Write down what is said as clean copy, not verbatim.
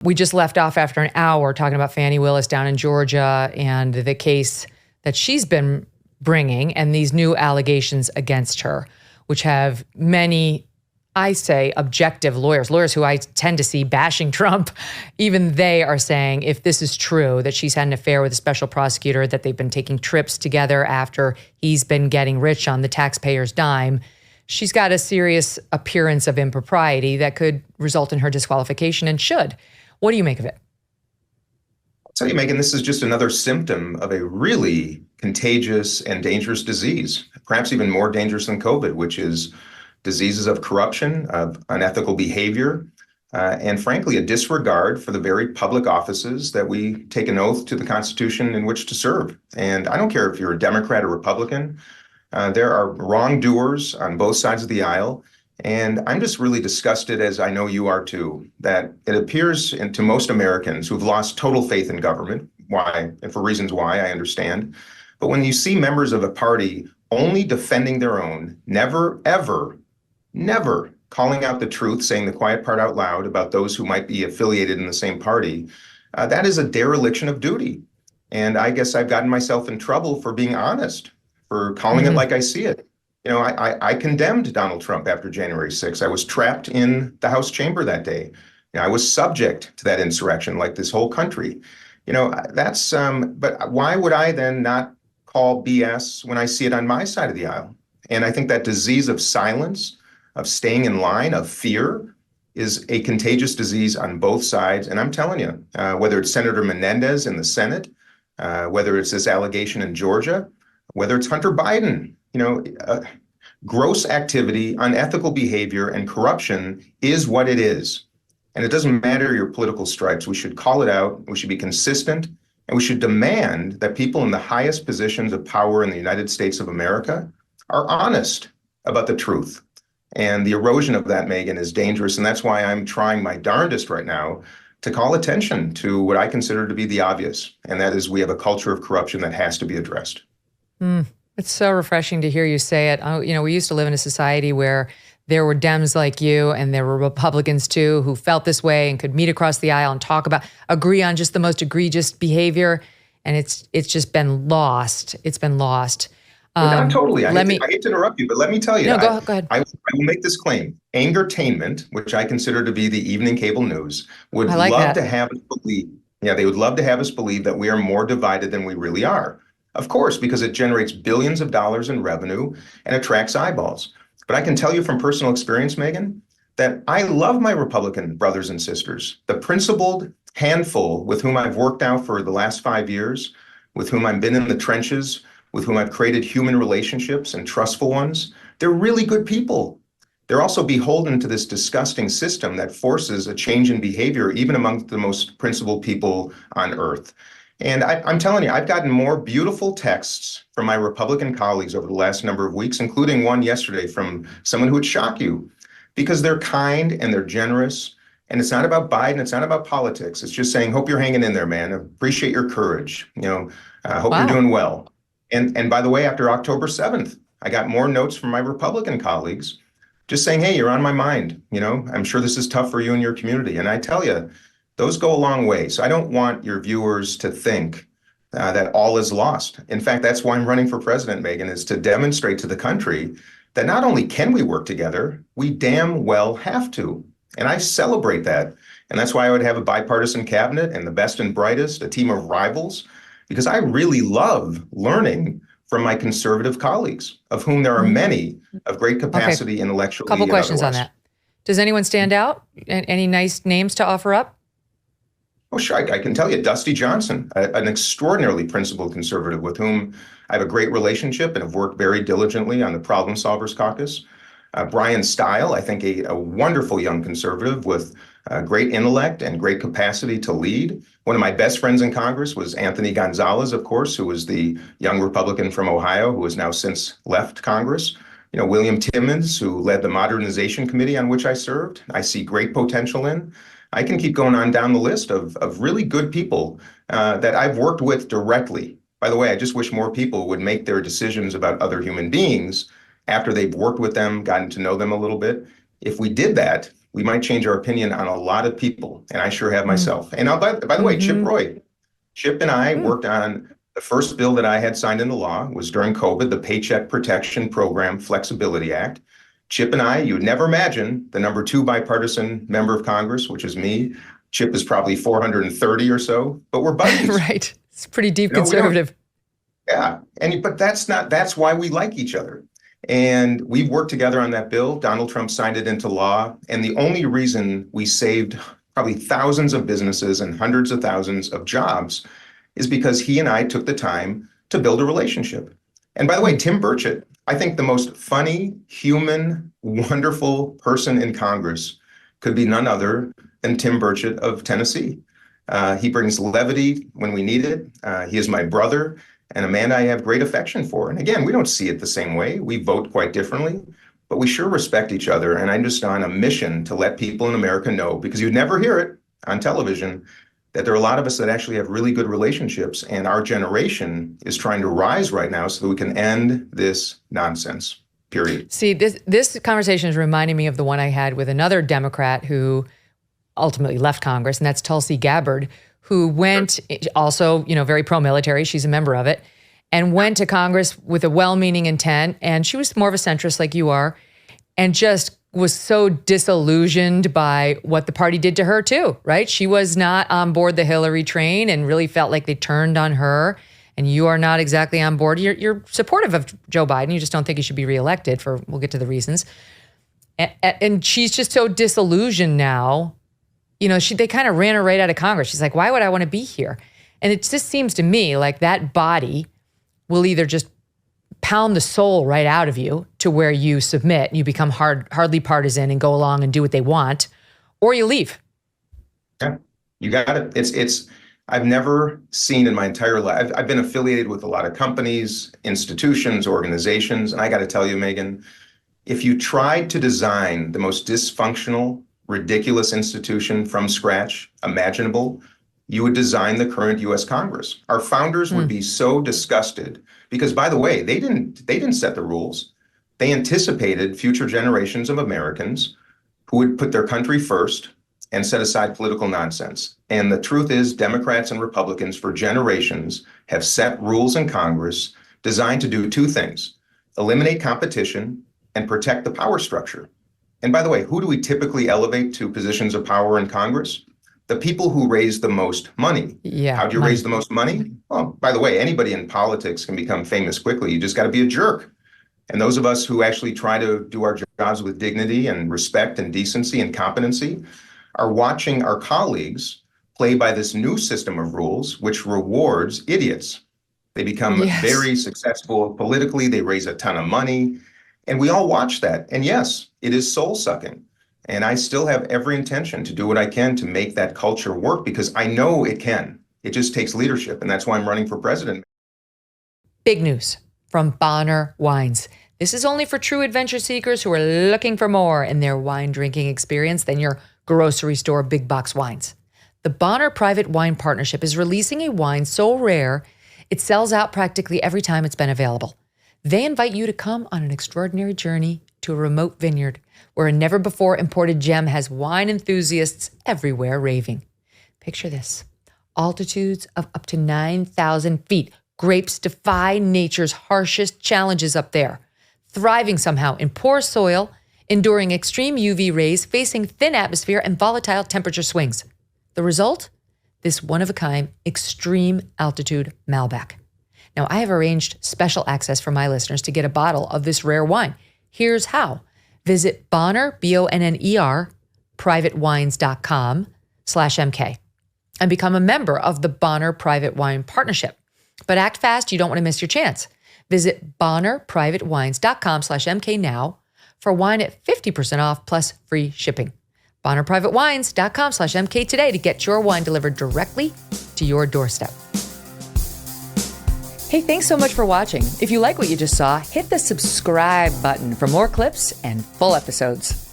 We just left off after an hour talking about Fani Willis down in Georgia and the case that she's been bringing and these new allegations against her, which have many, I say, objective lawyers who I tend to see bashing Trump. Even they are saying, if this is true, that she's had an affair with a special prosecutor, that they've been taking trips together after he's been getting rich on the taxpayer's dime, she's got a serious appearance of impropriety that could result in her disqualification and should. What do you make of it? I'll tell you, Megyn, this is just another symptom of a really contagious and dangerous disease, perhaps even more dangerous than COVID, which is diseases of corruption, of unethical behavior, and frankly, a disregard for the very public offices that we take an oath to the Constitution in which to serve. And I don't care if you're a Democrat or Republican, there are wrongdoers on both sides of the aisle. And I'm just really disgusted, as I know you are too, that it appears to most Americans who've lost total faith in government, why, and for reasons why I understand. But when you see members of a party only defending their own, never, ever, never calling out the truth, saying the quiet part out loud about those who might be affiliated in the same party, that is a dereliction of duty. And I guess I've gotten myself in trouble for being honest, for calling it like I see it. You know, I condemned Donald Trump after January 6th. I was trapped in the House chamber that day. You know, I was subject to that insurrection, like this whole country. You know, that's, but why would I then not call BS when I see it on my side of the aisle? And I think that disease of silence, of staying in line, of fear, is a contagious disease on both sides. And I'm telling you, whether it's Senator Menendez in the Senate, whether it's this allegation in Georgia, whether it's Hunter Biden, you know, gross activity, unethical behavior, and corruption is what it is. And it doesn't matter your political stripes. We should call it out. We should be consistent. And we should demand that people in the highest positions of power in the United States of America are honest about the truth. And the erosion of that, Megyn, is dangerous. And that's why I'm trying my darndest right now to call attention to what I consider to be the obvious. And that is we have a culture of corruption that has to be addressed. It's so refreshing to hear you say it. You know, we used to live in a society where there were Dems like you and there were Republicans too who felt this way and could meet across the aisle and agree on just the most egregious behavior. And it's just been lost. It's been lost. Not totally. I hate to interrupt you, but let me tell you. No, go ahead. I will make this claim. Angertainment, which I consider to be the evening cable news, would love to have us believe. Yeah, they would love to have us believe that we are more divided than we really are. Of course, because it generates billions of dollars in revenue and attracts eyeballs. But I can tell you from personal experience, Megyn, that I love my Republican brothers and sisters. The principled handful with whom I've worked out for the last 5 years, with whom I've been in the trenches, with whom I've created human relationships and trustful ones, they're really good people. They're also beholden to this disgusting system that forces a change in behavior, even among the most principled people on earth. And I'm telling you, I've gotten more beautiful texts from my Republican colleagues over the last number of weeks, including one yesterday from someone who would shock you, because they're kind and they're generous. And it's not about Biden. It's not about politics. It's just saying, hope you're hanging in there, man. Appreciate your courage. You know, hope you're doing well. And by the way, after October 7th, I got more notes from my Republican colleagues just saying, hey, you're on my mind. You know, I'm sure this is tough for you and your community. And I tell you, those go a long way. So I don't want your viewers to think that all is lost. In fact, that's why I'm running for president, Megyn, is to demonstrate to the country that not only can we work together, we damn well have to. And I celebrate that. And that's why I would have a bipartisan cabinet and the best and brightest, a team of rivals, because I really love learning from my conservative colleagues, of whom there are many of great capacity intellectually. Couple questions on that. Does anyone stand out? Any nice names to offer up? Oh, sure. I can tell you, Dusty Johnson, an extraordinarily principled conservative with whom I have a great relationship and have worked very diligently on the Problem Solvers Caucus. Brian Stile, I think a wonderful young conservative with great intellect and great capacity to lead. One of my best friends in Congress was Anthony Gonzalez, of course, who was the young Republican from Ohio, who has now since left Congress. You know, William Timmons, who led the Modernization Committee on which I served, I see great potential in. I can keep going on down the list of really good people that I've worked with directly. By the way, I just wish more people would make their decisions about other human beings after they've worked with them, gotten to know them a little bit. If we did that, we might change our opinion on a lot of people, and I sure have myself. And by the way, Chip and I worked on the first bill that I had signed into law was during COVID, the Paycheck Protection Program Flexibility Act. Chip and I, you would never imagine, the number 2 bipartisan member of Congress, which is me. Chip is probably 430 or so, but we're buddies. Right. It's pretty deep conservative. But that's why we like each other. And we've worked together on that bill. Donald Trump signed it into law. And the only reason we saved probably thousands of businesses and hundreds of thousands of jobs is because he and I took the time to build a relationship. And by the way, Tim Burchett, I think the most funny, human, wonderful person in Congress could be none other than Tim Burchett of Tennessee. He brings levity when we need it. He is my brother and a man I have great affection for. And again, we don't see it the same way. We vote quite differently, but we sure respect each other. And I'm just on a mission to let people in America know, because you'd never hear it on television, that there are a lot of us that actually have really good relationships. And our generation is trying to rise right now so that we can end this nonsense, period. See, this conversation is reminding me of the one I had with another Democrat who ultimately left Congress, and that's Tulsi Gabbard, who went also, very pro-military. She's a member of it, and went to Congress with a well-meaning intent. And she was more of a centrist like you are, and just was so disillusioned by what the party did to her too, right? She was not on board the Hillary train and really felt like they turned on her. And you are not exactly on board. You're supportive of Joe Biden. You just don't think he should be reelected we'll get to the reasons. And she's just so disillusioned now. They kind of ran her right out of Congress. She's like, why would I want to be here? And it just seems to me like that body will either just pound the soul right out of you to where you submit, you become hardly partisan and go along and do what they want, or you leave. Yeah, you got it. I've never seen in my entire life, I've been affiliated with a lot of companies, institutions, organizations, and I got to tell you, Megyn, if you tried to design the most dysfunctional, ridiculous institution from scratch imaginable, you would design the current U.S. Congress. Our founders would be so disgusted because, by the way, they didn't set the rules. They anticipated future generations of Americans who would put their country first and set aside political nonsense. And the truth is, Democrats and Republicans for generations have set rules in Congress designed to do 2 things: eliminate competition and protect the power structure. And by the way, who do we typically elevate to positions of power in Congress? The people who raise the most money. Yeah. How do you raise the most money? Well, by the way, anybody in politics can become famous quickly. You just got to be a jerk. And those of us who actually try to do our jobs with dignity and respect and decency and competency are watching our colleagues play by this new system of rules, which rewards idiots. They become very successful politically. They raise a ton of money. And we all watch that. And yes, it is soul-sucking. And I still have every intention to do what I can to make that culture work, because I know it can. It just takes leadership. And that's why I'm running for president. Big news from Bonner Wines. This is only for true adventure seekers who are looking for more in their wine drinking experience than your grocery store big box wines. The Bonner Private Wine Partnership is releasing a wine so rare, it sells out practically every time it's been available. They invite you to come on an extraordinary journey to a remote vineyard where a never-before imported gem has wine enthusiasts everywhere raving. Picture this: altitudes of up to 9,000 feet. Grapes defy nature's harshest challenges up there, thriving somehow in poor soil, enduring extreme UV rays, facing thin atmosphere and volatile temperature swings. The result? This one-of-a-kind extreme altitude Malbec. Now, I have arranged special access for my listeners to get a bottle of this rare wine. Here's how. Visit Bonner, BONNER, privatewines.com/MK and become a member of the Bonner Private Wine Partnership. But act fast, you don't want to miss your chance. Visit bonnerprivatewines.com/MK now for wine at 50% off plus free shipping. bonnerprivatewines.com/MK today to get your wine delivered directly to your doorstep. Hey, thanks so much for watching. If you like what you just saw, hit the subscribe button for more clips and full episodes.